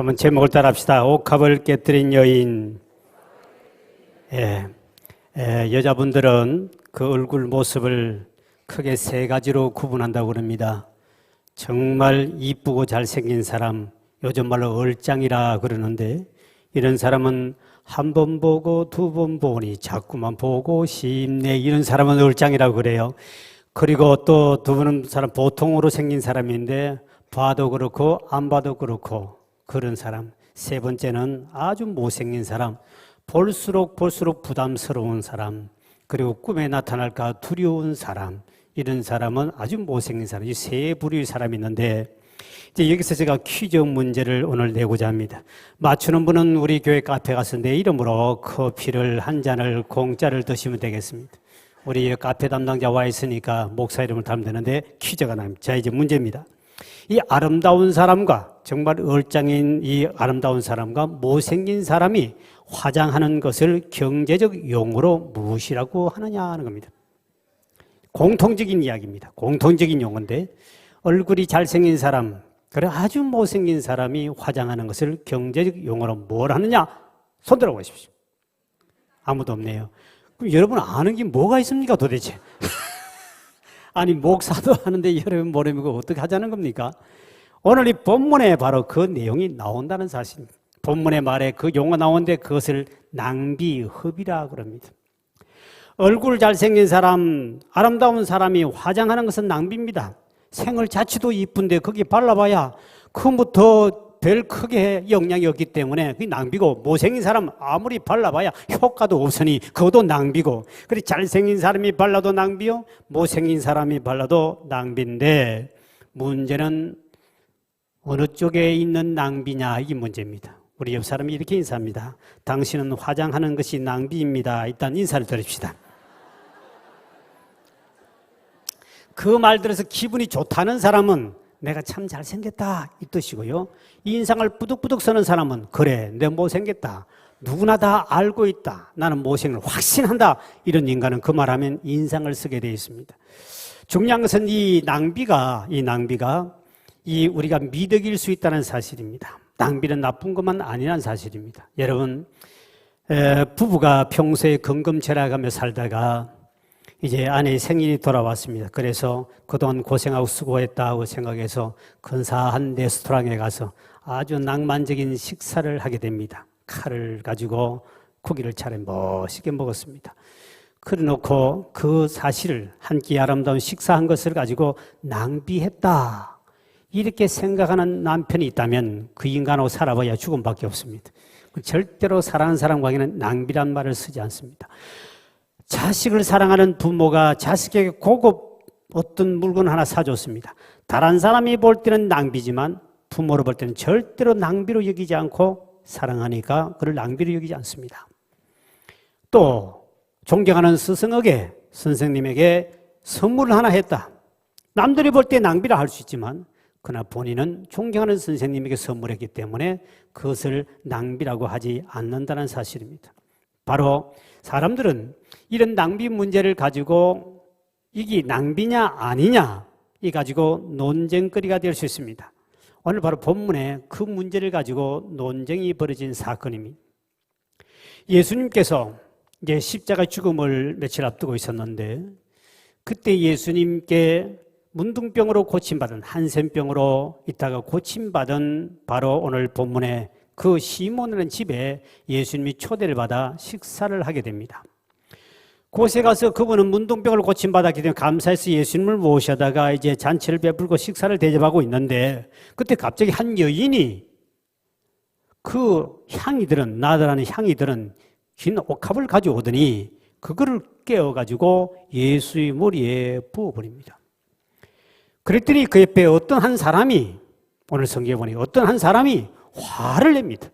한번 제목을 따라합시다. 옥합을 깨뜨린 여인. 여자분들은 그 얼굴 모습을 크게 세 가지로 구분한다고 그럽니다. 정말 이쁘고 잘생긴 사람, 요즘 말로 얼짱이라 그러는데, 이런 사람은 한 번 보고 두 번 보니 자꾸만 보고 싶네. 이런 사람은 얼짱이라고 그래요. 그리고 또 두 번은 사람 보통으로 생긴 사람인데 봐도 그렇고 안 봐도 그렇고 그런 사람. 세 번째는 아주 못생긴 사람, 볼수록 부담스러운 사람, 그리고 꿈에 나타날까 두려운 사람. 이런 사람은 아주 못생긴 사람. 이 세 부류의 사람이 있는데, 이제 여기서 제가 퀴즈 문제를 오늘 내고자 합니다. 맞추는 분은 우리 교회 카페 가서 내 이름으로 커피를 한 잔을 공짜를 드시면 되겠습니다. 우리 카페 담당자 와 있으니까 목사 이름을 달면 되는데 퀴즈가 납니다. 자, 이제 문제입니다. 이 아름다운 사람과, 정말 얼짱인 이 아름다운 사람과 못생긴 사람이 화장하는 것을 경제적 용어로 무엇이라고 하느냐 하는 겁니다. 공통적인 이야기입니다. 공통적인 용어인데, 얼굴이 잘생긴 사람, 그래 아주 못생긴 사람이 화장하는 것을 경제적 용어로 뭘 하느냐? 손 들어 보십시오. 아무도 없네요. 그럼 여러분 아는 게 뭐가 있습니까 도대체? 아니, 목사도 하는데 여러분 모르면 어떻게 하자는 겁니까? 오늘 이 본문에 바로 그 내용이 나온다는 사실입니다. 본문의 말에 그 용어 나오는데 그것을 낭비흡이라 그럽니다. 얼굴 잘생긴 사람, 아름다운 사람이 화장하는 것은 낭비입니다. 생얼 자체도 이쁜데 거기 발라봐야 그부터 별 크게 영향이 없기 때문에 그게 낭비고, 못생긴 사람 아무리 발라봐야 효과도 없으니 그것도 낭비고, 그래 잘생긴 사람이 발라도 낭비요, 못생긴 사람이 발라도 낭비인데, 문제는 어느 쪽에 있는 낭비냐, 이게 문제입니다. 우리 옆 사람이 이렇게 인사합니다. 당신은 화장하는 것이 낭비입니다. 일단 인사를 드립시다. 그 말 들어서 기분이 좋다는 사람은 내가 참 잘생겼다 이 뜻이고요. 이 인상을 뿌득뿌득 서는 사람은 그래, 내 못생겼다, 누구나 다 알고 있다, 나는 못생을 확신한다, 이런 인간은 그 말하면 인상을 쓰게 되어 있습니다. 중요한 것은 이 낭비가 우리가 미덕일 수 있다는 사실입니다. 낭비는 나쁜 것만 아니라는 사실입니다. 여러분, 부부가 평소에 건금절약하며 살다가 이제 아내의 생일이 돌아왔습니다. 그래서 그동안 고생하고 수고했다고 생각해서 근사한 레스토랑에 가서 아주 낭만적인 식사를 하게 됩니다. 칼을 가지고 고기를 차려 멋있게 먹었습니다. 그래놓고 그 사실을, 한 끼 아름다운 식사한 것을 가지고 낭비했다, 이렇게 생각하는 남편이 있다면 그 인간하고 살아봐야 죽음밖에 없습니다. 절대로 사랑하는 사람 관계는 낭비란 말을 쓰지 않습니다. 자식을 사랑하는 부모가 자식에게 고급 어떤 물건 하나 사줬습니다. 다른 사람이 볼 때는 낭비지만 부모로 볼 때는 절대로 낭비로 여기지 않고 사랑하니까 그를 낭비로 여기지 않습니다. 또 존경하는 스승에게, 선생님에게 선물을 하나 했다. 남들이 볼 때 낭비라 할 수 있지만 그러나 본인은 존경하는 선생님에게 선물했기 때문에 그것을 낭비라고 하지 않는다는 사실입니다. 바로 사람들은 이런 낭비 문제를 가지고 이게 낭비냐 아니냐, 이 가지고 논쟁거리가 될 수 있습니다. 오늘 바로 본문에 그 문제를 가지고 논쟁이 벌어진 사건입니다. 예수님께서 이제 십자가 죽음을 며칠 앞두고 있었는데, 그때 예수님께 문둥병으로 고침받은, 한센병으로 있다가 고침받은 바로 오늘 본문에 그 시몬이라는 집에 예수님이 초대를 받아 식사를 하게 됩니다. 그곳에 가서 그분은 문둥병을 고침받았기 때문에 감사해서 예수님을 모셔다가 이제 잔치를 베풀고 식사를 대접하고 있는데, 그때 갑자기 한 여인이 그 향이 들은, 나더라는 향이 들은 긴 옥합을 가져오더니 그거를 깨어가지고 예수의 머리에 부어버립니다. 그랬더니 그 옆에 어떤 한 사람이, 오늘 성경에 보니 어떤 한 사람이 화를 냅니다.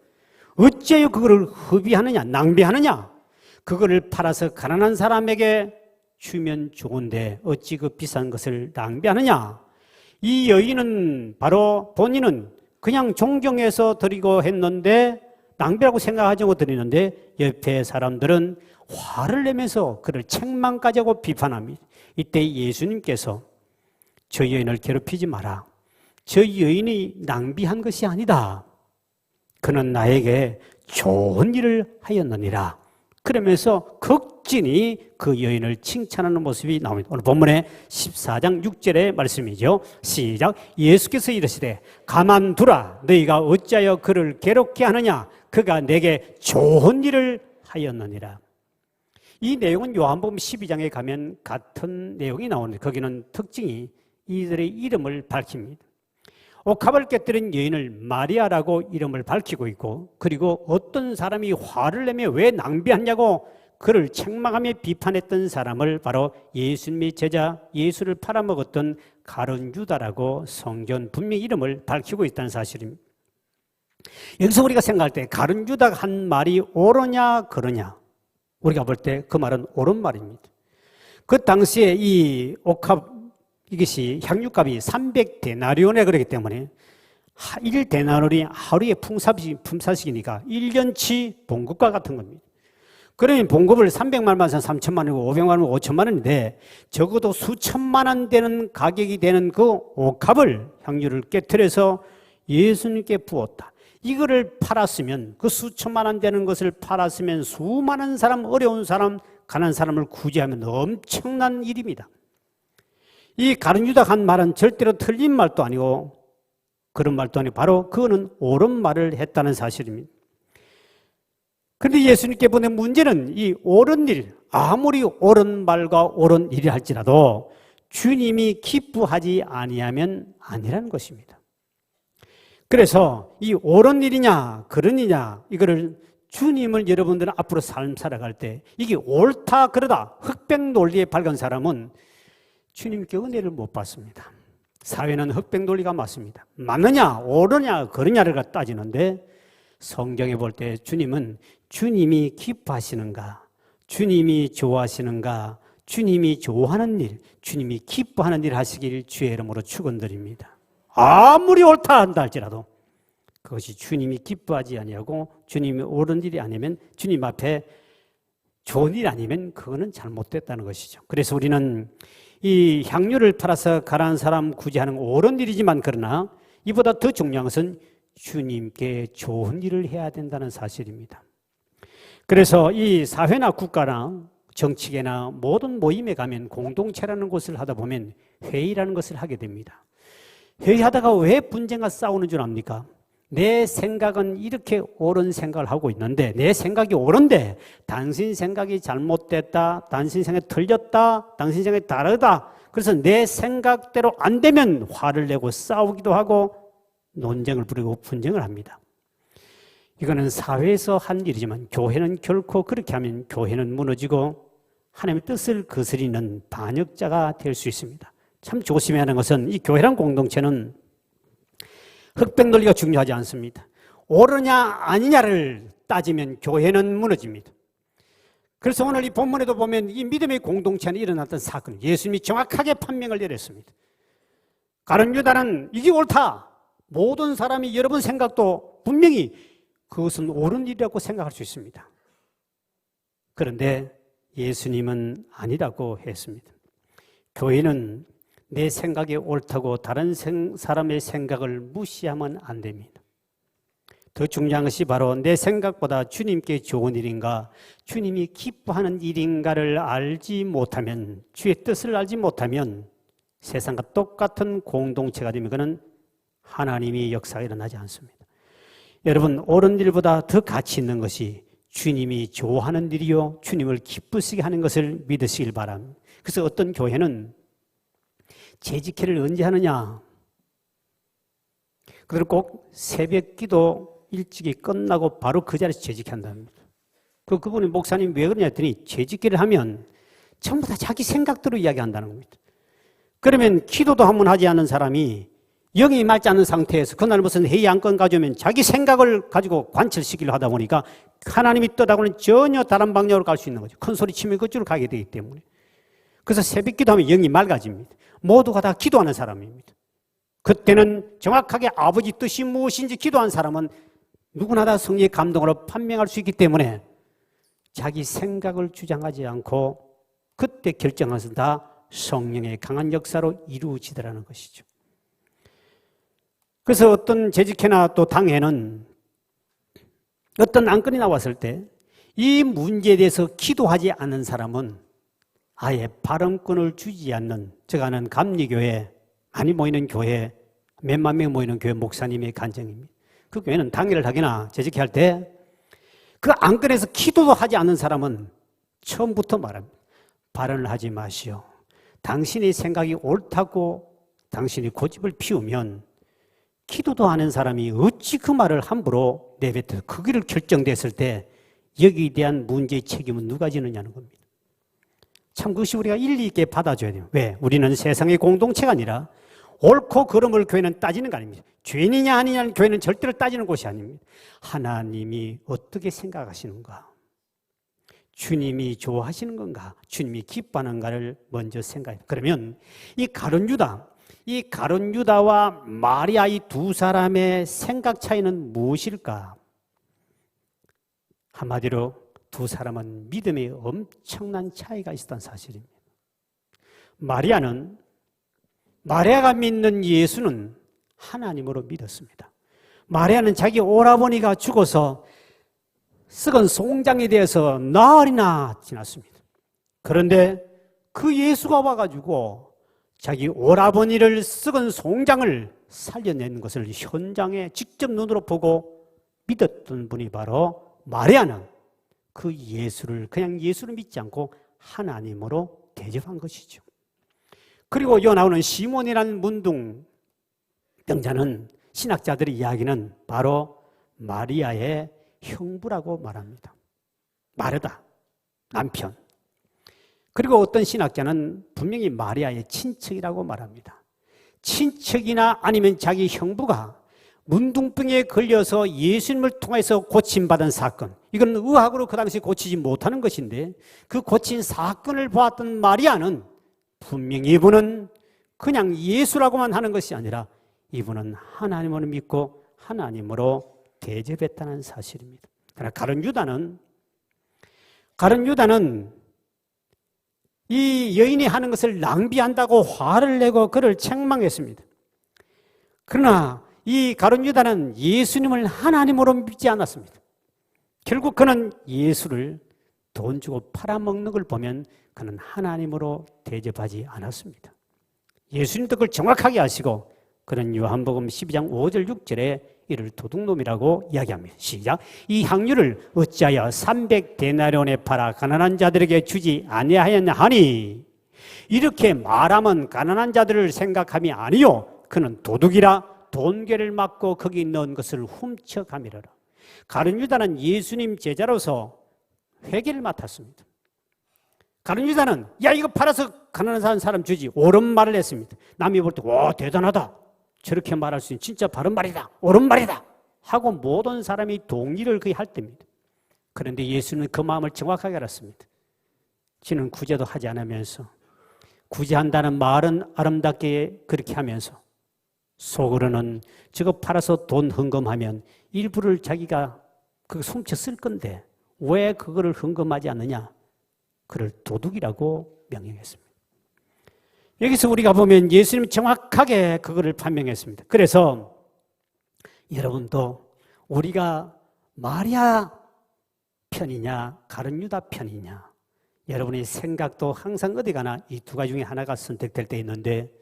어째요 그거를 허비하느냐, 낭비하느냐, 그거를 팔아서 가난한 사람에게 주면 좋은데 어찌 그 비싼 것을 낭비하느냐. 이 여인은 바로 본인은 그냥 존경해서 드리고 했는데, 낭비라고 생각하지 않고 드리는데, 옆에 사람들은 화를 내면서 그를 책망까지 하고 비판합니다. 이때 예수님께서 저 여인을 괴롭히지 마라, 저 여인이 낭비한 것이 아니다, 그는 나에게 좋은 일을 하였느니라. 그러면서 극진히 그 여인을 칭찬하는 모습이 나옵니다. 오늘 본문의 14장 6절의 말씀이죠. 시작. 예수께서 이르시되 가만두라. 너희가 어찌하여 그를 괴롭게 하느냐. 그가 내게 좋은 일을 하였느니라. 이 내용은 요한복음 12장에 가면 같은 내용이 나오는데 거기는 특징이 이들의 이름을 밝힙니다. 옥합을 깨뜨린 여인을 마리아라고 이름을 밝히고 있고, 그리고 어떤 사람이 화를 내며 왜 낭비하냐고 그를 책망하며 비판했던 사람을 바로 예수님의 제자 예수를 팔아먹었던 가룟 유다라고 성경 분명히 이름을 밝히고 있다는 사실입니다. 여기서 우리가 생각할 때 가룟 유다가 한 말이 옳으냐 그러냐, 우리가 볼 때 그 말은 옳은 말입니다. 그 당시에 이 옥합 이것이 향유값이 300데나리온에 그러기 때문에 1데나리온이 하루에 품사식이니까 1년치 봉급과 같은 겁니다. 그러면 봉급을 300만 원에서 3천만 원이고 500만 원, 5천만 원인데 적어도 수천만 원 되는 가격이 되는 그 옥합을 향유를 깨트려서 예수님께 부었다. 이거를 팔았으면, 그 수천만 원 되는 것을 팔았으면 수많은 사람, 어려운 사람, 가난한 사람을 구제하면 엄청난 일입니다. 이 가룟 유다가 한 말은 절대로 틀린 말도 아니고 그런 말도 아니고 바로 그거는 옳은 말을 했다는 사실입니다. 그런데 예수님께 보낸 문제는 이 옳은 일, 아무리 옳은 말과 옳은 일이 할지라도 주님이 기뻐하지 아니하면 아니라는 것입니다. 그래서 이 옳은 일이냐 그런 일이냐, 이거를 주님을 여러분들은 앞으로 삶 살아갈 때 이게 옳다 그러다 흑백 논리에 밝은 사람은 주님께 은혜를 못 받습니다. 사회는 흑백 논리가 맞습니다. 맞느냐 옳으냐 그러냐를 따지는데 성경에 볼 때 주님은 주님이 기뻐하시는가, 주님이 좋아하시는가, 주님이 좋아하는 일, 주님이 기뻐하는 일 하시길 주의 이름으로 축원드립니다. 아무리 옳다 한다 할지라도 그것이 주님이 기뻐하지 아니하고 주님이 옳은 일이 아니면, 주님 앞에 좋은 일 아니면 그거는 잘못됐다는 것이죠. 그래서 우리는 이 향유를 팔아서 가난한 사람 구제하는 옳은 일이지만, 그러나 이보다 더 중요한 것은 주님께 좋은 일을 해야 된다는 사실입니다. 그래서 이 사회나 국가나 정치계나 모든 모임에 가면 공동체라는 곳을 하다 보면 회의라는 것을 하게 됩니다. 회의하다가 왜 분쟁과 싸우는 줄 압니까? 내 생각은 이렇게 옳은 생각을 하고 있는데, 내 생각이 옳은데 당신 생각이 잘못됐다, 당신 생각이 틀렸다, 당신 생각이 다르다. 그래서 내 생각대로 안 되면 화를 내고 싸우기도 하고 논쟁을 부리고 분쟁을 합니다. 이거는 사회에서 한 일이지만 교회는 결코 그렇게 하면 교회는 무너지고 하나님의 뜻을 거스리는 반역자가 될 수 있습니다. 참 조심해야 하는 것은 이 교회란 공동체는 흑백 논리가 중요하지 않습니다. 옳으냐 아니냐를 따지면 교회는 무너집니다. 그래서 오늘 이 본문에도 보면 이 믿음의 공동체는 일어났던 사건, 예수님이 정확하게 판명을 내렸습니다. 가룟 유다는 이게 옳다, 모든 사람이 여러분 생각도 분명히 그것은 옳은 일이라고 생각할 수 있습니다. 그런데 예수님은 아니라고 했습니다. 교회는 내 생각이 옳다고 다른 사람의 생각을 무시하면 안 됩니다. 더 중요한 것이 바로 내 생각보다 주님께 좋은 일인가, 주님이 기뻐하는 일인가를 알지 못하면, 주의 뜻을 알지 못하면 세상과 똑같은 공동체가 되면 그는 하나님의 역사가 일어나지 않습니다. 여러분, 옳은 일보다 더 가치 있는 것이 주님이 좋아하는 일이요, 주님을 기쁘시게 하는 것을 믿으시길 바랍니다. 그래서 어떤 교회는 재직회를 언제 하느냐, 그들 꼭 새벽 기도 일찍이 끝나고 바로 그 자리에서 재직한답니다. 그분이 목사님 왜 그러냐 했더니 재직회를 하면 전부 다 자기 생각대로 이야기한다는 겁니다. 그러면 기도도 한 번 하지 않은 사람이 영이 맑지 않은 상태에서 그날 무슨 회의 안건 가져오면 자기 생각을 가지고 관철시키려 하다 보니까 하나님이 뜻하고는 전혀 다른 방향으로 갈 수 있는 거죠. 큰 소리 치면 그쪽으로 가게 되기 때문에. 그래서 새벽 기도하면 영이 맑아집니다. 모두가 다 기도하는 사람입니다. 그때는 정확하게 아버지 뜻이 무엇인지 기도한 사람은 누구나 다 성령의 감동으로 판명할 수 있기 때문에 자기 생각을 주장하지 않고 그때 결정해서 다 성령의 강한 역사로 이루어지더라는 것이죠. 그래서 어떤 재직회나 또 당회는 어떤 안건이 나왔을 때 이 문제에 대해서 기도하지 않는 사람은 아예 발언권을 주지 않는, 제가 아는 감리교회, 많이 모이는 교회, 몇만 명 모이는 교회 목사님의 간증입니다. 그 교회는 당일을 하거나 재직회 할 때 그 안건에서 기도도 하지 않는 사람은 처음부터 말합니다. 발언을 하지 마시오. 당신의 생각이 옳다고 당신이 고집을 피우면 기도도 하는 사람이 어찌 그 말을 함부로 내뱉어 그 길을 결정됐을 때 여기에 대한 문제의 책임은 누가 지느냐는 겁니다. 참 그것이 우리가 일리 있게 받아줘야 돼요. 왜? 우리는 세상의 공동체가 아니라 옳고 그름을 교회는 따지는 거 아닙니다. 죄인이냐 아니냐는 교회는 절대로 따지는 곳이 아닙니다. 하나님이 어떻게 생각하시는가? 주님이 좋아하시는 건가? 주님이 기뻐하는가를 먼저 생각해요. 그러면 이 가룟 유다와 마리아 이 두 사람의 생각 차이는 무엇일까? 한마디로 두 사람은 믿음에 엄청난 차이가 있었던 사실입니다. 마리아가 믿는 예수는 하나님으로 믿었습니다. 마리아는 자기 오라버니가 죽어서 썩은 송장에 대해서 나흘이나 지났습니다. 그런데 그 예수가 와가지고 자기 오라버니를 썩은 송장을 살려낸 것을 현장에 직접 눈으로 보고 믿었던 분이 바로 마리아는 그 예수를 그냥 예수를 믿지 않고 하나님으로 대접한 것이죠. 그리고 여 나오는 시몬이라는 문둥병자는 신학자들의 이야기는 바로 마리아의 형부라고 말합니다. 마르다, 남편. 그리고 어떤 신학자는 분명히 마리아의 친척이라고 말합니다. 친척이나 아니면 자기 형부가 문둥병에 걸려서 예수님을 통해서 고침받은 사건, 이건 의학으로 그 당시 고치지 못하는 것인데 그 고친 사건을 보았던 마리아는 분명히 이분은 그냥 예수라고만 하는 것이 아니라 이분은 하나님을 믿고 하나님으로 대접했다는 사실입니다. 그러나 가룟 유다는 이 여인이 하는 것을 낭비한다고 화를 내고 그를 책망했습니다. 그러나 이 가룟 유다는 예수님을 하나님으로 믿지 않았습니다. 결국 그는 예수를 돈 주고 팔아먹는 걸 보면 그는 하나님으로 대접하지 않았습니다. 예수님도 그걸 정확하게 아시고 그는 요한복음 12장 5절 6절에 이를 도둑놈이라고 이야기합니다. 시작. 이 향유를 어찌하여 300데나리온에 팔아 가난한 자들에게 주지 아니하였냐 하니 이렇게 말하면 가난한 자들을 생각함이 아니요 그는 도둑이라 돈괴를 맞고 거기 넣은 것을 훔쳐가미르라. 가룟 유다는 예수님 제자로서 회계를 맡았습니다. 가룟 유다는 야 이거 팔아서 가난한 사람 주지 옳은 말을 했습니다. 남이 볼 때 와 대단하다 저렇게 말할 수 있는 진짜 바른 말이다 옳은 말이다 하고 모든 사람이 동의를 거의 할 때입니다. 그런데 예수는 그 마음을 정확하게 알았습니다. 지는 구제도 하지 않으면서 구제한다는 말은 아름답게 그렇게 하면서 속으로는 저거 팔아서 돈 헌금하면 일부를 자기가 그 훔쳐 쓸 건데 왜 그거를 헌금하지 않느냐? 그를 도둑이라고 명령했습니다. 여기서 우리가 보면 예수님이 정확하게 그거를 판명했습니다. 그래서 여러분도 우리가 마리아 편이냐 가룟 유다 편이냐 여러분의 생각도 항상 어디 가나 이 두 가지 중에 하나가 선택될 때 있는데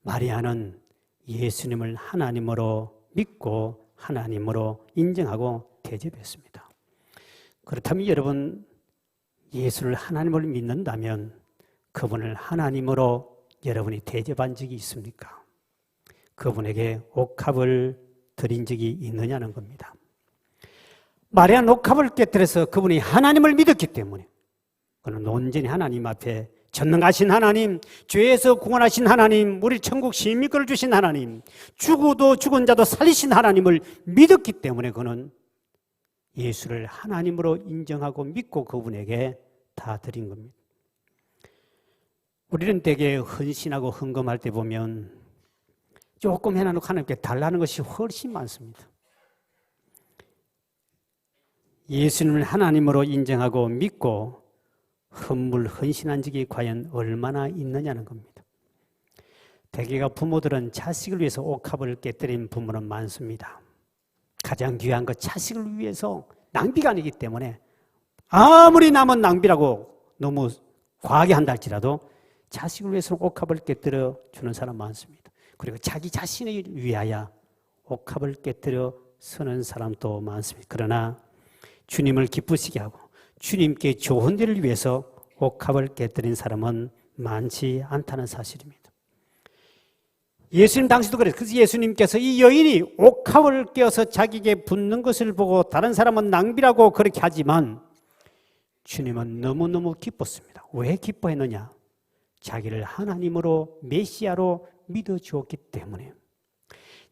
마리아는 예수님을 하나님으로 믿고 하나님으로 인정하고 대접했습니다. 그렇다면 여러분 예수를 하나님으로 믿는다면 그분을 하나님으로 여러분이 대접한 적이 있습니까? 그분에게 옥합을 드린 적이 있느냐는 겁니다. 마리아는 옥합을 깨뜨려서 그분이 하나님을 믿었기 때문에 그는 온전히 하나님 앞에 전능하신 하나님, 죄에서 구원하신 하나님, 우리 천국 시민권을 주신 하나님, 죽어도 죽은 자도 살리신 하나님을 믿었기 때문에 그는 예수를 하나님으로 인정하고 믿고 그분에게 다 드린 겁니다. 우리는 되게 헌신하고 헌금할 때 보면 조금 해놔놓고 하나님께 달라는 것이 훨씬 많습니다. 예수님을 하나님으로 인정하고 믿고 헌물 헌신한 적이 과연 얼마나 있느냐는 겁니다. 대개가 부모들은 자식을 위해서 옥합을 깨뜨린 부모는 많습니다. 가장 귀한 것 자식을 위해서 낭비가 아니기 때문에 아무리 남은 낭비라고 너무 과하게 한다 할지라도 자식을 위해서는 옥합을 깨뜨려 주는 사람 많습니다. 그리고 자기 자신을 위하여 옥합을 깨뜨려 서는 사람도 많습니다. 그러나 주님을 기쁘시게 하고 주님께 좋은 일을 위해서 옥합을 깨뜨린 사람은 많지 않다는 사실입니다. 예수님 당시도 그랬어요. 그래서 예수님께서 이 여인이 옥합을 깨어서 자기에게 붙는 것을 보고 다른 사람은 낭비라고 그렇게 하지만 주님은 너무너무 기뻤습니다. 왜 기뻐했느냐? 자기를 하나님으로 메시아로 믿어주었기 때문에.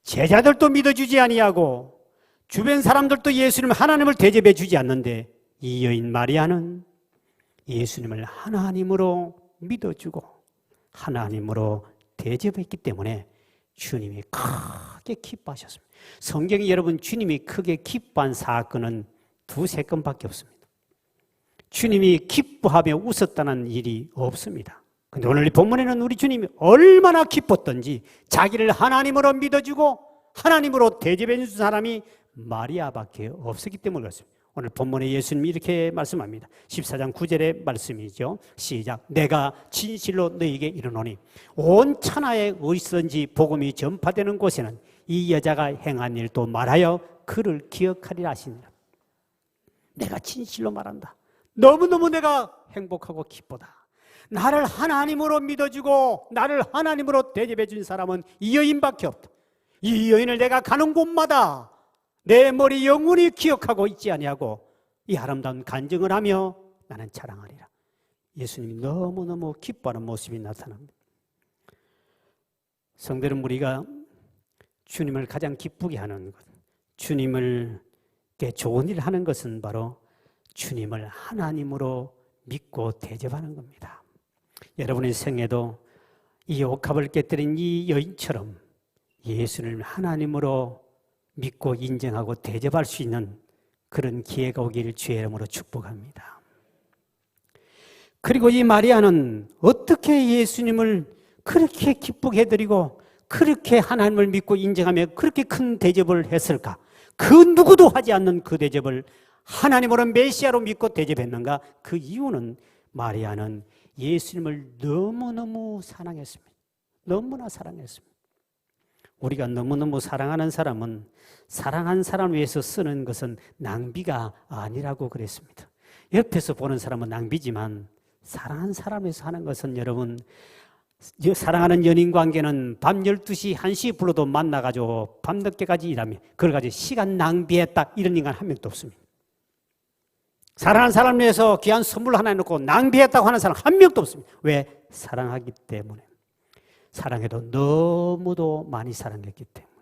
제자들도 믿어주지 아니하고 주변 사람들도 예수님 하나님을 대접해 주지 않는데 이 여인 마리아는 예수님을 하나님으로 믿어주고 하나님으로 대접했기 때문에 주님이 크게 기뻐하셨습니다. 성경에 여러분 주님이 크게 기뻐한 사건은 두세 건밖에 없습니다. 주님이 기뻐하며 웃었다는 일이 없습니다. 그런데 오늘 이 본문에는 우리 주님이 얼마나 기뻤던지 자기를 하나님으로 믿어주고 하나님으로 대접해 준 사람이 마리아밖에 없었기 때문에 그렇습니다. 오늘 본문에 예수님이 이렇게 말씀합니다. 14장 9절의 말씀이죠. 시작. 내가 진실로 너희에게 이르노니 온 천하에 어디서든지 복음이 전파되는 곳에는 이 여자가 행한 일도 말하여 그를 기억하리라 하시니라. 내가 진실로 말한다. 너무너무 내가 행복하고 기쁘다. 나를 하나님으로 믿어주고 나를 하나님으로 대접해 준 사람은 이 여인밖에 없다. 이 여인을 내가 가는 곳마다 내 머리 영원히 기억하고 있지 아니하고 이 아름다운 간증을 하며 나는 자랑하리라. 예수님이 너무너무 기뻐하는 모습이 나타납니다. 성도는 우리가 주님을 가장 기쁘게 하는 것, 주님을께 좋은 일을 하는 것은 바로 주님을 하나님으로 믿고 대접하는 겁니다. 여러분의 생애도 이 옥합을 깨뜨린 이 여인처럼 예수를 하나님으로 믿고 인정하고 대접할 수 있는 그런 기회가 오기를 주의 이름으로 축복합니다. 그리고 이 마리아는 어떻게 예수님을 그렇게 기쁘게 해드리고 그렇게 하나님을 믿고 인정하며 그렇게 큰 대접을 했을까? 그 누구도 하지 않는 그 대접을 하나님으로 메시아로 믿고 대접했는가? 그 이유는 마리아는 예수님을 너무너무 사랑했습니다. 너무나 사랑했습니다. 우리가 너무너무 사랑하는 사람은 사랑한 사람을 위해서 쓰는 것은 낭비가 아니라고 그랬습니다. 옆에서 보는 사람은 낭비지만 사랑한 사람을 위해서 하는 것은 여러분, 사랑하는 연인관계는 밤 12시, 1시 불러도 만나가지고 밤늦게까지 일하며 그걸 가지고 시간 낭비했다 이런 인간 한 명도 없습니다. 사랑하는 사람을 위해서 귀한 선물 하나 해놓고 낭비했다고 하는 사람 한 명도 없습니다. 왜? 사랑하기 때문에. 사랑해도 너무도 많이 사랑했기 때문에.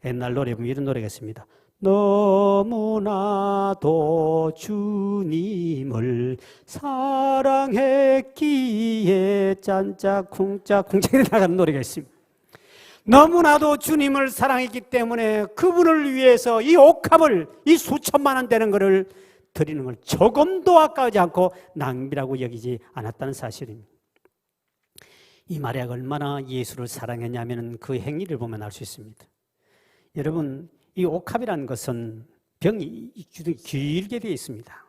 옛날 노래 보면 이런 노래가 있습니다. 너무나도 주님을 사랑했기에 짠짝 쿵짝 쿵짝 나가는 노래가 있습니다. 너무나도 주님을 사랑했기 때문에 그분을 위해서 이 옥합을 이 수천만 원 되는 것을 드리는 걸 조금도 아까워하지 않고 낭비라고 여기지 않았다는 사실입니다. 이 마리아가 얼마나 예수를 사랑했냐면 그 행위를 보면 알 수 있습니다. 여러분, 이 옥합이라는 것은 병이 길게 되어 있습니다.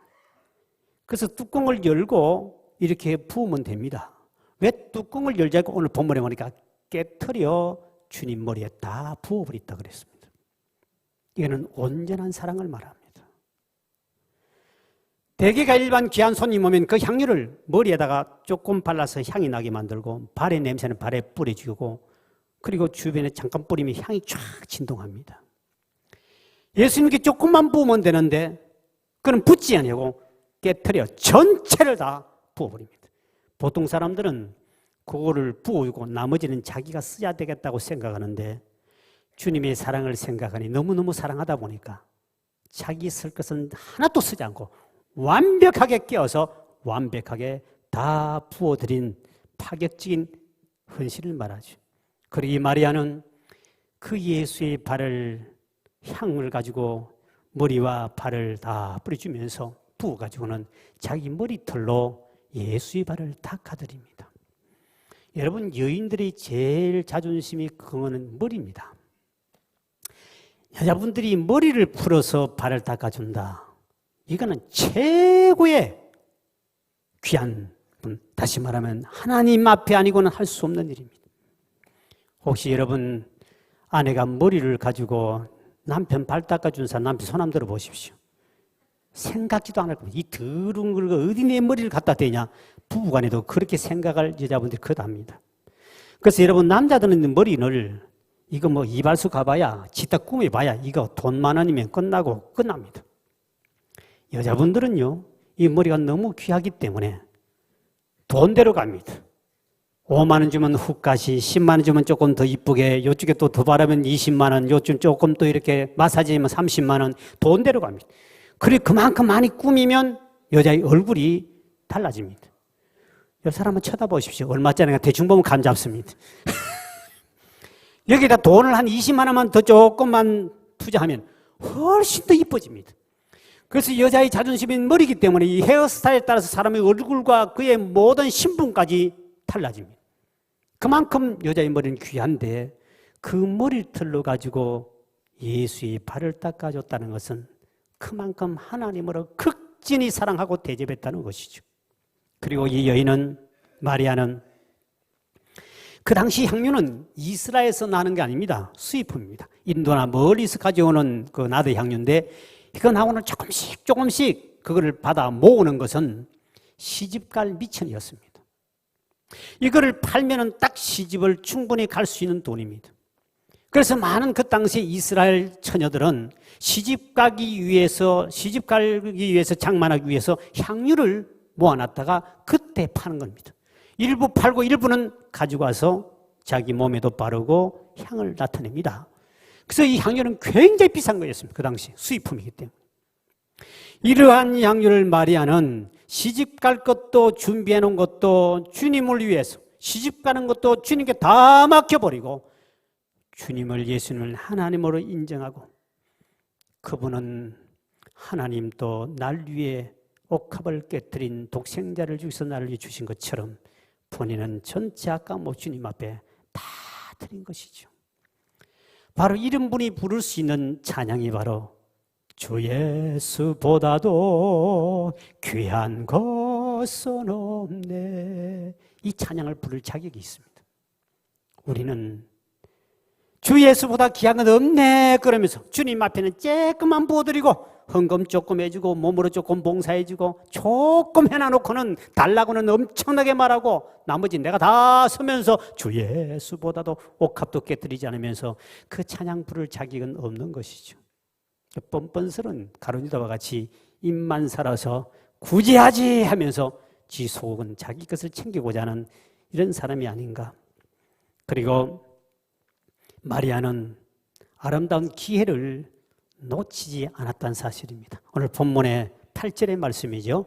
그래서 뚜껑을 열고 이렇게 부으면 됩니다. 왜 뚜껑을 열자고 오늘 본문에 보니까 깨트려 주님 머리에 다 부어버렸다 그랬습니다. 이거는 온전한 사랑을 말합니다. 대개가 일반 귀한 손님 오면 그 향유를 머리에다가 조금 발라서 향이 나게 만들고 발의 냄새는 발에 뿌려주고 그리고 주변에 잠깐 뿌리면 향이 쫙 진동합니다. 예수님께 조금만 부으면 되는데 그건 붓지 아니고 깨트려 전체를 다 부어버립니다. 보통 사람들은 그거를 부어주고 나머지는 자기가 써야 되겠다고 생각하는데 주님의 사랑을 생각하니 너무너무 사랑하다 보니까 자기 쓸 것은 하나도 쓰지 않고 완벽하게 깨어서 완벽하게 다 부어드린 파격적인 헌신을 말하죠. 그리고 이 마리아는 그 예수의 발을 향을 가지고 머리와 발을 다 뿌려주면서 부어가지고는 자기 머리털로 예수의 발을 닦아드립니다. 여러분, 여인들이 제일 자존심이 강한 머리입니다. 여자분들이 머리를 풀어서 발을 닦아준다. 이거는 최고의 귀한 분, 다시 말하면 하나님 앞에 아니고는 할 수 없는 일입니다. 혹시 여러분 아내가 머리를 가지고 남편 발 닦아준 사람 남편 손 한번 들어보십시오. 생각지도 않을 겁니다. 이 더러운 걸 어디 내 머리를 갖다 대냐. 부부간에도 그렇게 생각할 여자분들이 크답니다. 그래서 여러분 남자들은 머리를 이거 뭐 이발소 가봐야 지다 꾸며봐야 이거 돈 10,000원이면 끝나고 끝납니다. 여자분들은요 이 머리가 너무 귀하기 때문에 돈대로 갑니다. 5만 원 주면 훅가시, 10만 원 주면 조금 더 이쁘게, 이쪽에 또 더 바르면 20만 원, 요즘 조금 또 이렇게 마사지하면 30만 원, 돈대로 갑니다. 그래 그만큼 많이 꾸미면 여자의 얼굴이 달라집니다. 이 사람 한번 쳐다보십시오. 얼마짜리가 대충 보면 감 잡습니다. 여기다 돈을 한 20만 원만 더 조금만 투자하면 훨씬 더 이뻐집니다. 그래서 여자의 자존심인 머리이기 때문에 이 헤어스타일에 따라서 사람의 얼굴과 그의 모든 신분까지 달라집니다. 그만큼 여자의 머리는 귀한데 그 머리털로 가지고 예수의 발을 닦아줬다는 것은 그만큼 하나님으로 극진히 사랑하고 대접했다는 것이죠. 그리고 이 여인은 마리아는 그 당시 향유는 이스라엘에서 나는 게 아닙니다. 수입품입니다. 인도나 멀리서 가져오는 그 나드 향유인데 이거 나오는 조금씩 그거를 받아 모으는 것은 시집갈 미천이었습니다. 이거를 팔면은 딱 시집을 충분히 갈 수 있는 돈입니다. 그래서 많은 그 당시 이스라엘 처녀들은 시집 가기 위해서 장만하기 위해서 향유를 모아놨다가 그때 파는 겁니다. 일부 팔고 일부는 가지고 와서 자기 몸에도 바르고 향을 나타냅니다. 그래서 이 향유는 굉장히 비싼 거였습니다. 그 당시 수입품이기 때문에. 이러한 향유를 마리아는 시집 갈 것도 준비해 놓은 것도 주님을 위해서, 시집 가는 것도 주님께 다 맡겨버리고 주님을, 예수님을 하나님으로 인정하고 그분은 하나님 또 날 위해 옥합을 깨뜨린 독생자를 주셔서 나를 위해 주신 것처럼 본인은 전체 아까운 주님 앞에 다 드린 것이죠. 바로 이런 분이 부를 수 있는 찬양이 바로 주 예수보다도 귀한 것은 없네. 이 찬양을 부를 자격이 있습니다. 우리는 주 예수보다 귀한 건 없네 그러면서 주님 앞에는 조금만 부어드리고 헌금 조금 해주고 몸으로 조금 봉사해주고 조금 해놔놓고는 달라고는 엄청나게 말하고 나머지 내가 다 서면서 주 예수보다도 옥합도 깨뜨리지 않으면서 그 찬양 부를 자격은 없는 것이죠. 뻔뻔스런 가룟유다와 같이 입만 살아서 구제하지 하면서 지 속은 자기 것을 챙기고자 하는 이런 사람이 아닌가. 그리고 마리아는 아름다운 기회를 놓치지 않았다는 사실입니다. 오늘 본문의 8절의 말씀이죠.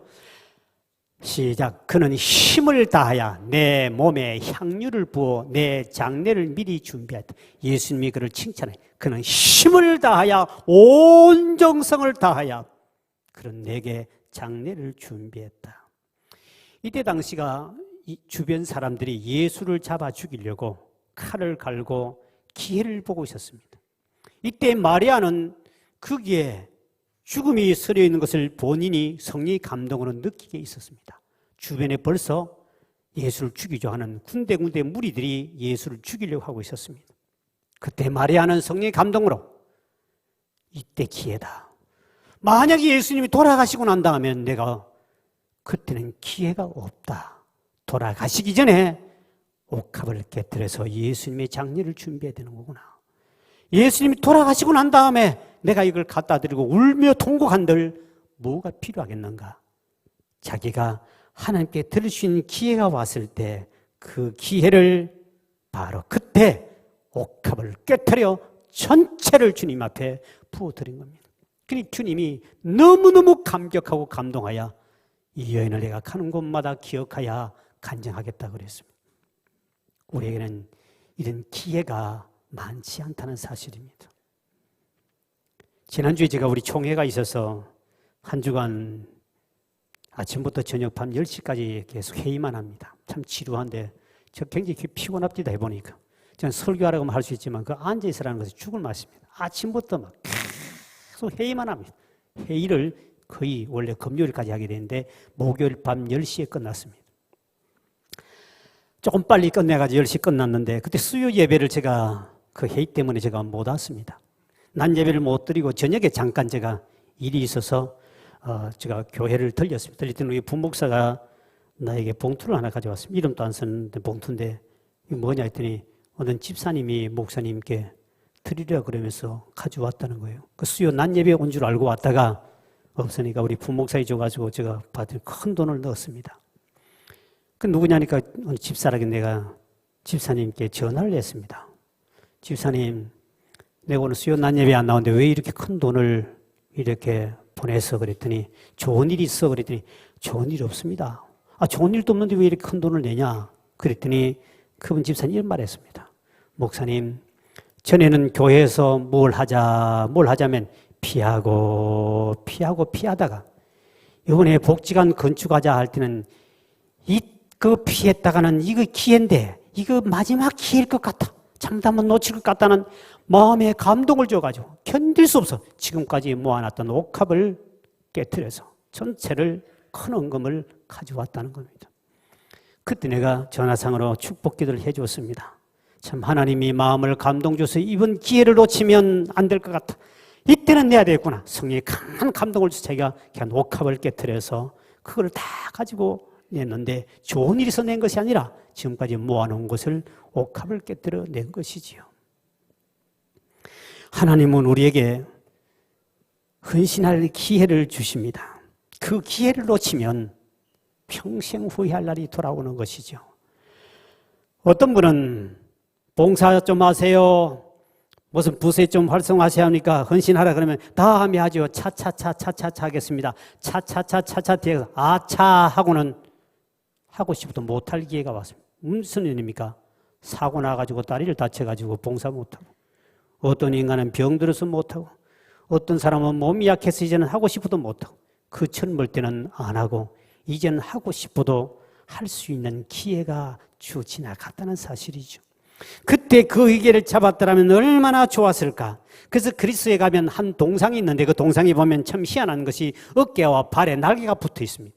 시작. 그는 힘을 다하여 내 몸에 향유를 부어 내 장례를 미리 준비했다. 예수님이 그를 칭찬해. 그는 힘을 다하여 온 정성을 다하여 그는 내게 장례를 준비했다. 이때 당시가 주변 사람들이 예수를 잡아 죽이려고 칼을 갈고 기회를 보고 있었습니다. 이때 마리아는 거기에 죽음이 서려 있는 것을 본인이 성령의 감동으로 느끼게 있었습니다. 주변에 벌써 예수를 죽이려 하는 군데군데 무리들이 예수를 죽이려고 하고 있었습니다. 그때 마리아는 성령의 감동으로 이때 기회다. 만약에 예수님이 돌아가시고 난 다음에 내가 그때는 기회가 없다. 돌아가시기 전에 옥합을 깨뜨려서 예수님의 장례를 준비해야 되는 거구나. 예수님이 돌아가시고 난 다음에 내가 이걸 갖다 드리고 울며 통곡한들 뭐가 필요하겠는가? 자기가 하나님께 들을 수 있는 기회가 왔을 때 그 기회를 바로 그때 옥합을 깨뜨려 전체를 주님 앞에 부어드린 겁니다. 그러니 주님이 너무너무 감격하고 감동하여 이 여인을 내가 가는 곳마다 기억하여 간증하겠다 그랬습니다. 우리에게는 이런 기회가 많지 않다는 사실입니다. 지난주에 제가 우리 총회가 있어서 한 주간 아침부터 저녁 밤 10시까지 계속 회의만 합니다. 참 지루한데 저 굉장히 피곤합니다 해보니까. 저는 설교하라고 할 수 있지만 그 앉아있으라는 것은 죽을 맛입니다. 아침부터 막 계속 회의만 합니다. 회의를 거의 원래 금요일까지 하게 되는데 목요일 밤 10시에 끝났습니다. 조금 빨리 끝내가지고 10시 끝났는데 그때 수요 예배를 제가 그 회의 때문에 제가 못 왔습니다. 낮 예배를 못 드리고 저녁에 잠깐 제가 일이 있어서 제가 교회를 들렸습니다. 들렸더니 우리 부목사가 나에게 봉투를 하나 가져왔습니다. 이름도 안 썼는데 봉투인데 이게 뭐냐 했더니 어떤 집사님이 목사님께 드리려 그러면서 가져왔다는 거예요. 그 수요 낮 예배 온 줄 알고 왔다가 없으니까 우리 부목사이 줘가지고 제가 받은 큰 돈을 넣었습니다. 그 누구냐니까 집사라게 내가 집사님께 전화를 했습니다. 집사님, 내가 오늘 수요 낮 예배 안 나오는데 왜 이렇게 큰 돈을 이렇게 보내서 그랬더니 좋은 일이 있어 그랬더니 좋은 일이 없습니다. 좋은 일도 없는데 왜 이렇게 큰 돈을 내냐 그랬더니 그분 집사님 이런 말 했습니다. 목사님, 전에는 교회에서 뭘 하자면 피하다가 이번에 복지관 건축하자 할 때는 그 피했다가는 이거 기회인데 이거 마지막 기회일 것 같아. 잘못하면 놓칠 것 같다는 마음에 감동을 줘가지고 견딜 수 없어 지금까지 모아놨던 옥합을 깨트려서 전체를 큰 헌금을 가져왔다는 겁니다. 그때 내가 전화상으로 축복 기도를 해줬습니다. 참 하나님이 마음을 감동 줘서 이번 기회를 놓치면 안 될 것 같아. 이때는 내야 되겠구나. 성령이 강한 감동을 줘서 제가 그냥 옥합을 깨트려서 그걸 다 가지고 냈는데 좋은 일이 있어 낸 것이 아니라 지금까지 모아놓은 것을 옥합을 깨뜨려 낸 것이지요. 하나님은 우리에게 헌신할 기회를 주십니다. 그 기회를 놓치면 평생 후회할 날이 돌아오는 것이죠. 어떤 분은 봉사 좀 하세요. 무슨 부세 좀 활성화하셔야 합니까? 헌신하라 그러면 다음에 하죠. 차차차 하겠습니다. 차차차 뒤에서 아차 하고는 하고 싶어도 못할 기회가 왔습니다. 무슨 일입니까? 사고 나가지고 다리를 다쳐가지고 봉사 못하고 어떤 인간은 병들어서 못하고 어떤 사람은 몸이 약해서 이제는 하고 싶어도 못하고 그 젊을 때는 안 하고 이제는 하고 싶어도 할 수 있는 기회가 지나갔다는 사실이죠. 그때 그 기회를 잡았더라면 얼마나 좋았을까. 그래서 그리스에 가면 한 동상이 있는데 그 동상에 보면 참 희한한 것이 어깨와 발에 날개가 붙어 있습니다.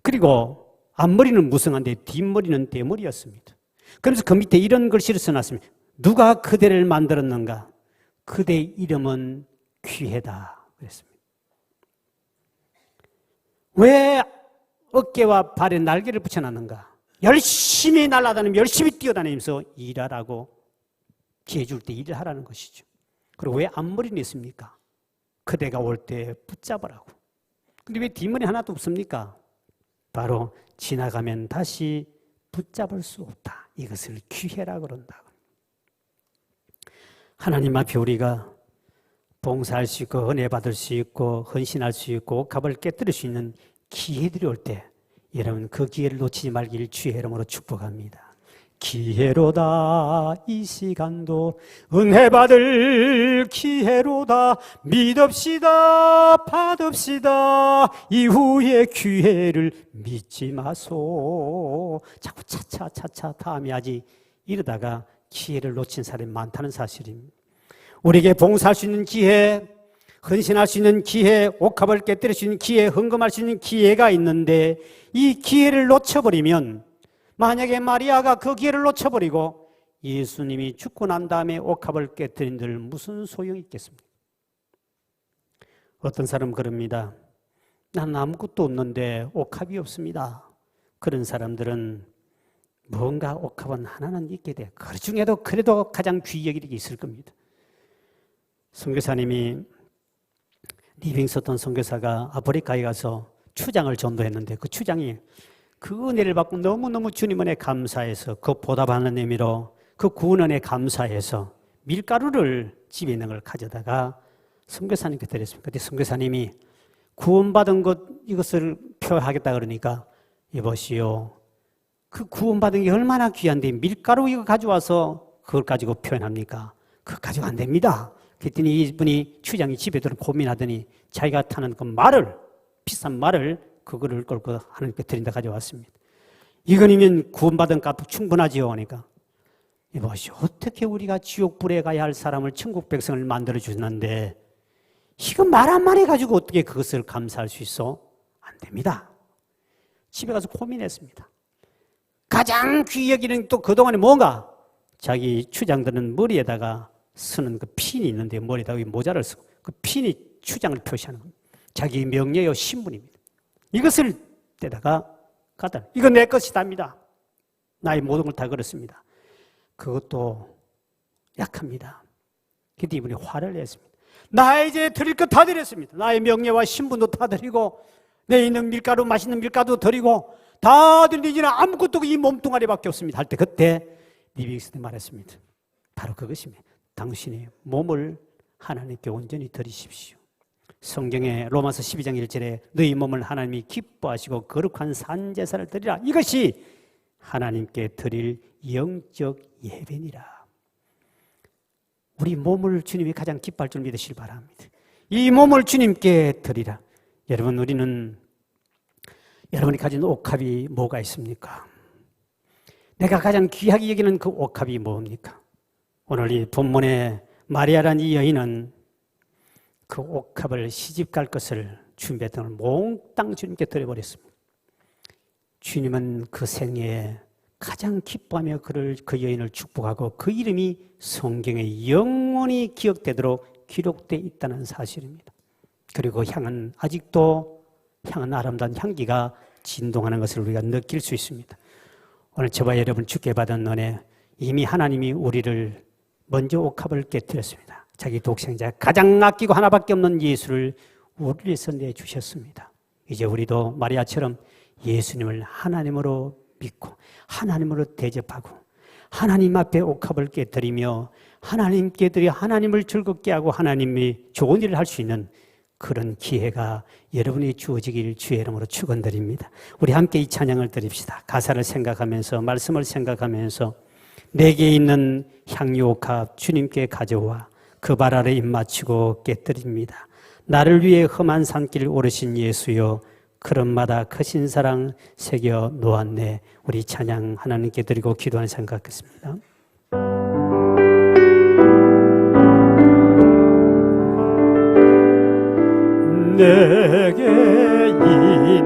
그리고 앞머리는 무성한데 뒷머리는 대머리였습니다. 그래서 그 밑에 이런 글씨를 써놨습니다. 누가 그대를 만들었는가? 그대 이름은 귀하다 그랬습니다. 왜 어깨와 발에 날개를 붙여놨는가? 열심히 날아다니면서 열심히 뛰어다니면서 일하라고 기회 줄 때 일을 하라는 것이죠. 그리고 왜 앞머리는 있습니까? 그대가 올 때 붙잡으라고. 근데 왜 뒷머리 하나도 없습니까? 바로 지나가면 다시 붙잡을 수 없다. 이것을 귀해라 그런다. 하나님 앞에 우리가 봉사할 수 있고 은혜 받을 수 있고 헌신할 수 있고 옥합을 깨뜨릴 수 있는 기회들이 올 때 여러분 그 기회를 놓치지 말길 주의 이름으로 축복합니다. 기회로다 이 시간도 은혜 받을 기회로다 믿읍시다 받읍시다 이후의 기회를 믿지 마소. 자꾸 차차 다음에 하지 이러다가 기회를 놓친 사람이 많다는 사실입니다. 우리에게 봉사할 수 있는 기회, 헌신할 수 있는 기회, 옥합을 깨뜨릴 수 있는 기회, 헌금할 수 있는 기회가 있는데 이 기회를 놓쳐버리면 만약에 마리아가 그 기회를 놓쳐버리고 예수님이 죽고 난 다음에 옥합을 깨뜨린들 무슨 소용이 있겠습니까? 어떤 사람은 그럽니다. 난 아무것도 없는데 옥합이 없습니다. 그런 사람들은 뭔가 옥합은 하나는 있게 돼. 그 중에도 그래도 가장 귀히 여기는 게 있을 겁니다. 선교사님이 리빙스턴 선교사가 아프리카에 가서 추장을 전도했는데 그 추장이 그 은혜를 받고 너무너무 주님 은혜 감사해서 그 보답하는 의미로 그 구원 은혜 감사해서 밀가루를 집에 있는 걸 가져다가 선교사님께 드렸습니다. 그때 선교사님이 구원받은 것 이것을 표하겠다 그러니까 이보시오. 그 구원받은 게 얼마나 귀한데 밀가루 이거 가져와서 그걸 가지고 표현합니까? 그거 가지고 안 됩니다. 그랬더니 이분이 추장이 집에 들어 고민하더니 자기가 타는 그 말을 비싼 말을 그거를 끌고 하나님께 드린다 가져왔습니다. 이건이면 구원받은 값 충분하지요. 그러니까 이것이 어떻게 우리가 지옥불에 가야 할 사람을 천국 백성을 만들어 주셨는데 이거 말 한마디 해가지고 어떻게 그것을 감사할 수 있어? 안 됩니다. 집에 가서 고민했습니다. 가장 귀히 여기는 또 그동안에 뭔가 자기 추장들은 머리에다가 쓰는 그 핀이 있는데 머리에다가 모자를 쓰고 그 핀이 추장을 표시하는 겁니다. 자기 명예요 신분입니다. 이것을 떼다가 갖다 이거 내 것이답니다. 나의 모든 걸 다 걸었습니다. 그것도 약합니다. 그때 이분이 화를 냈습니다. 나 이제 드릴 것 다 드렸습니다. 나의 명예와 신분도 다 드리고 내 있는 밀가루 맛있는 밀가루 드리고 다 드리는데 이제는 아무것도 이 몸뚱아리밖에 없습니다. 할 때 그때 리빙스턴이 말했습니다. 바로 그것입니다. 당신의 몸을 하나님께 온전히 드리십시오. 성경에 로마서 12장 1절에 너희 몸을 하나님이 기뻐하시고 거룩한 산제사를 드리라. 이것이 하나님께 드릴 영적 예배니라. 우리 몸을 주님이 가장 기뻐할 줄 믿으시길 바랍니다. 이 몸을 주님께 드리라. 여러분, 우리는 여러분이 가진 옥합이 뭐가 있습니까? 내가 가장 귀하게 여기는 그 옥합이 뭡니까? 오늘 이 본문에 마리아라는 이 여인은 그 옥합을 시집갈 것을 준비했던 몽땅 주님께 드려버렸습니다. 주님은 그 생애에 가장 기뻐하며 그 여인을 축복하고 그 이름이 성경에 영원히 기억되도록 기록되어 있다는 사실입니다. 그리고 향은 아직도 향은 아름다운 향기가 진동하는 것을 우리가 느낄 수 있습니다. 오늘 저와 여러분 주께 받은 은혜, 이미 하나님이 우리를 먼저 옥합을 깨뜨렸습니다. 자기 독생자 가장 아끼고 하나밖에 없는 예수를 우리를 위해서 내주셨습니다. 이제 우리도 마리아처럼 예수님을 하나님으로 믿고 하나님으로 대접하고 하나님 앞에 옥합을 깨뜨리며 하나님께 드려 하나님을 즐겁게 하고 하나님이 좋은 일을 할 수 있는 그런 기회가 여러분이 주어지길 주의 이름으로 축원드립니다. 우리 함께 이 찬양을 드립시다. 가사를 생각하면서 말씀을 생각하면서 내게 있는 향유옥합 주님께 가져와 그 발 아래 입맞추고 깨뜨립니다. 나를 위해 험한 산길 오르신 예수여 그런마다 크신 사랑 새겨 놓았네. 우리 찬양 하나님께 드리고 기도하는 생각하겠습니다. 내게 있는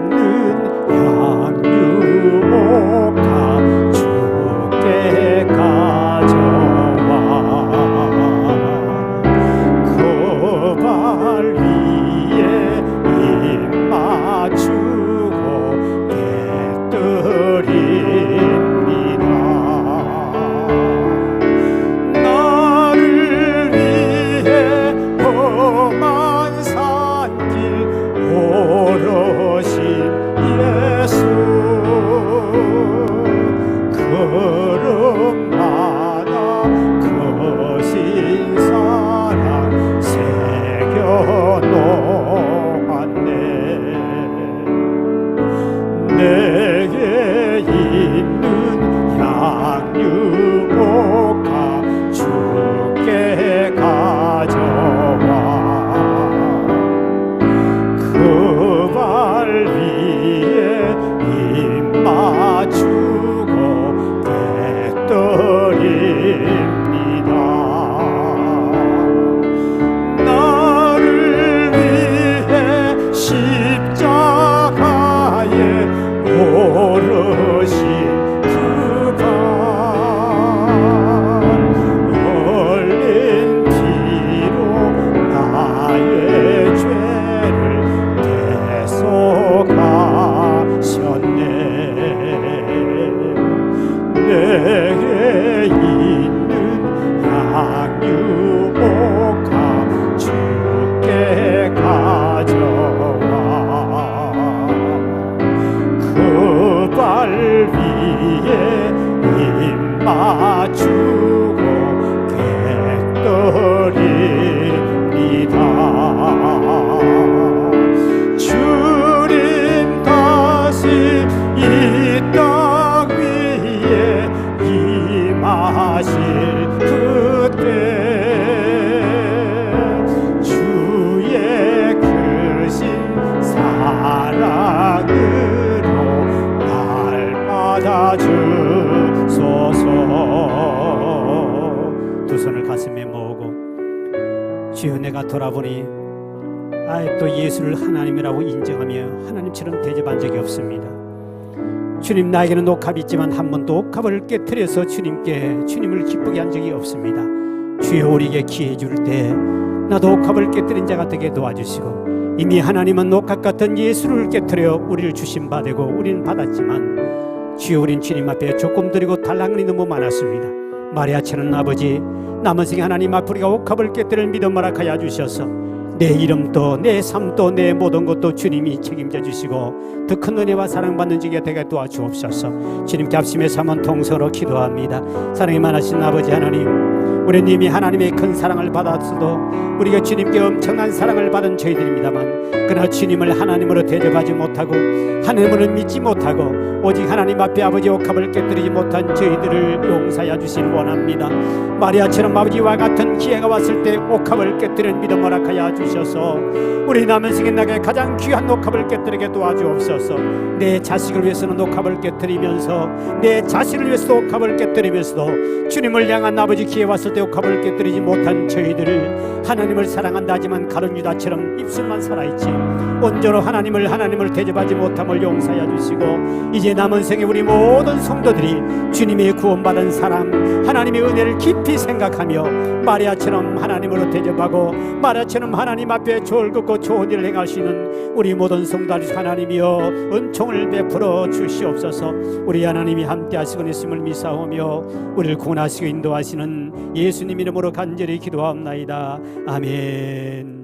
향유옥합 주께 가져와 그 발 위에 입 맞추고 깨뜨립니다. 나를 위해 험한 산길 오르신 예수 걸음마다 크신 사랑 새겨 놓았네. 내게 있는 향유옥합 주께 가져와 그 발 위에 입 맞추고 깨뜨립니다. 나를 위해 십자가에 오르신 그 발 흘린 피로 나의 죄를 대속하셨네. 내게 있는 향유옥합 주께 가져와 그 발 위에 입 맞추고 깨뜨립니다. 주님 다시 이 땅 위에 임하실 그때 주의 크신 사랑으로 날 받아주소서. 주여, 내가 돌아보니 또 예수를 하나님이라고 인정하며 하나님처럼 대접한 적이 없습니다. 주님, 나에게는 옥합이 있지만 한 번도 옥합을 깨트려서 주님을 기쁘게 한 적이 없습니다. 주여, 우리에게 기회 줄 때 나도 옥합을 깨뜨린 자가 되게 도와주시고, 이미 하나님은 옥합 같은 예수를 깨뜨려 우리를 주신 바 되고 우리는 받았지만, 주여, 우린 주님 앞에 조금 드리고 달랑이 너무 많았습니다. 마리아처럼 아버지, 남은 생에 하나님 앞에 우리가 옥합을 깨뜨릴 믿음 허락하여 주셔서 내 이름도 내 삶도 내 모든 것도 주님이 책임져 주시고 더 큰 은혜와 사랑받는 지게 되게 도와주옵소서. 주님께 합심해서 한번 통성으로 기도합니다. 사랑이 많으신 아버지 하나님, 우리는 이미 하나님의 큰 사랑을 받았어도 우리가 주님께 엄청난 사랑을 받은 저희들입니다만, 그러나 주님을 하나님으로 대접하지 못하고 하나님을 믿지 못하고 오직 하나님 앞에 아버지 옥합을 깨뜨리지 못한 저희들을 용서하여 주시길 원합니다. 마리아처럼 아버지와 같은 기회가 왔을 때 옥합을 깨뜨리는 믿음 허락하여 주셔서 우리 남은 생에 나게 가장 귀한 옥합을 깨뜨리게 도와주옵소서. 내 자식을 위해서는 옥합을 깨뜨리면서, 내 자신을 위해서도 옥합을 깨뜨리면서도 주님을 향한 아버지 기회 왔을 때 옥합을 깨뜨리지 못한 저희들을 하나님을 사랑한다 하지만 가룟 유다처럼 입술만 살아있지 온전히 하나님을 대접하지 못함을 용서하여 주시고, 이제 남은 생에 우리 모든 성도들이 주님의 구원받은 사람, 하나님의 은혜를 깊이 생각하며 마리아처럼 하나님으로 대접하고 마리아처럼 하나님 앞에 졸긋고 좋은 일을 행할 수 있는 우리 모든 성도들 하나님이여 은총을 베풀어 주시옵소서. 우리 하나님이 함께 하시고 있음을 미사오며 우리를 구원하시고 인도하시는 예수님 이름으로 간절히 기도합나이다. 아멘.